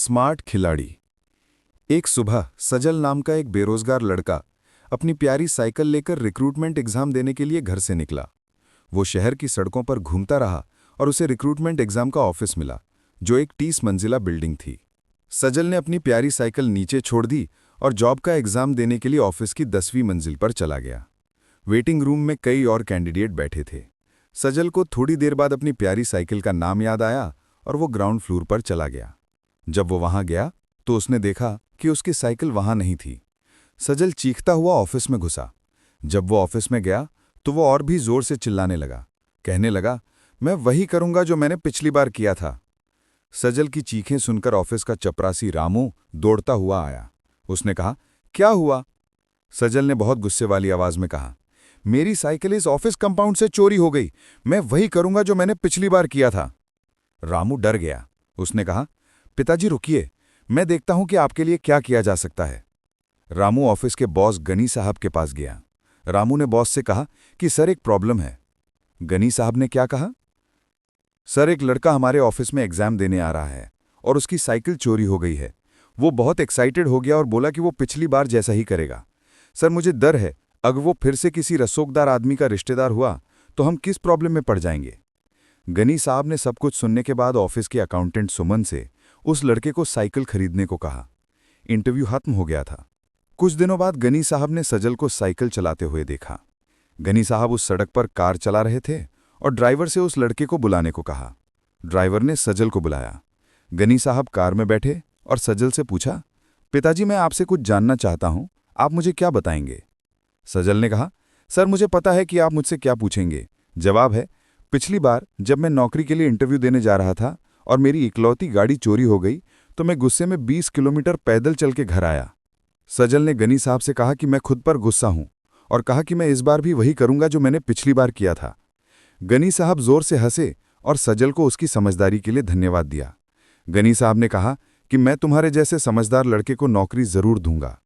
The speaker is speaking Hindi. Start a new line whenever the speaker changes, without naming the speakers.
स्मार्ट खिलाड़ी। एक सुबह सजल नाम का एक बेरोजगार लड़का अपनी प्यारी साइकिल लेकर रिक्रूटमेंट एग्जाम देने के लिए घर से निकला। वो शहर की सड़कों पर घूमता रहा और उसे रिक्रूटमेंट एग्जाम का ऑफिस मिला, जो एक 30 मंजिला बिल्डिंग थी। सजल ने अपनी प्यारी साइकिल नीचे छोड़ दी और जॉब का एग्जाम देने के लिए ऑफिस की 10वीं मंजिल पर चला गया। वेटिंग रूम में कई और कैंडिडेट बैठे थे। सजल को थोड़ी देर बाद अपनी प्यारी साइकिल का नाम याद आया और वो ग्राउंड फ्लोर पर चला गया। जब वो वहां गया तो उसने देखा कि उसकी साइकिल वहां नहीं थी। सजल चीखता हुआ ऑफिस में घुसा। जब वो ऑफिस में गया तो वो और भी जोर से चिल्लाने लगा, कहने लगा, मैं वही करूंगा जो मैंने पिछली बार किया था। सजल की चीखें सुनकर ऑफिस का चपरासी रामू दौड़ता हुआ आया। उसने कहा, क्या हुआ? सजल ने बहुत गुस्से वाली आवाज में कहा, मेरी साइकिल इस ऑफिस कंपाउंड से चोरी हो गई। मैं वही करूंगा जो मैंने पिछली बार किया था। रामू डर गया। उसने कहा, पिताजी रुकिए, मैं देखता हूं कि आपके लिए क्या किया जा सकता है। रामू ऑफिस के बॉस गनी साहब के पास गया। रामू ने बॉस से कहा कि सर एक प्रॉब्लम है। गनी साहब ने क्या कहा? सर एक लड़का हमारे ऑफिस में एग्जाम देने आ रहा है और उसकी साइकिल चोरी हो गई है। वो बहुत एक्साइटेड हो गया और बोला कि वो पिछली बार जैसा ही करेगा। सर मुझे डर है, अगर वो फिर से किसी रसोकदार आदमी का रिश्तेदार हुआ तो हम किस प्रॉब्लम में पड़ जाएंगे। गनी साहब ने सब कुछ सुनने के बाद ऑफिस के अकाउंटेंट सुमन से उस लड़के को साइकिल खरीदने को कहा। इंटरव्यू खत्म हो गया था। कुछ दिनों बाद गनी साहब ने सजल को साइकिल चलाते हुए देखा। गनी साहब उस सड़क पर कार चला रहे थे और ड्राइवर से उस लड़के को बुलाने को कहा। ड्राइवर ने सजल को बुलाया। गनी साहब कार में बैठे और सजल से पूछा, पिताजी मैं आपसे कुछ जानना चाहता हूं, आप मुझे क्या बताएंगे? सजल ने कहा, सर मुझे पता है कि आप मुझसे क्या पूछेंगे। जवाब है, पिछली बार जब मैं नौकरी के लिए इंटरव्यू देने जा रहा था और मेरी इकलौती गाड़ी चोरी हो गई तो मैं गुस्से में 20 किलोमीटर पैदल चल के घर आया। सजल ने गनी साहब से कहा कि मैं खुद पर गुस्सा हूं और कहा कि मैं इस बार भी वही करूंगा जो मैंने पिछली बार किया था। गनी साहब जोर से हंसे और सजल को उसकी समझदारी के लिए धन्यवाद दिया। गनी साहब ने कहा कि मैं तुम्हारे जैसे समझदार लड़के को नौकरी जरूर दूंगा।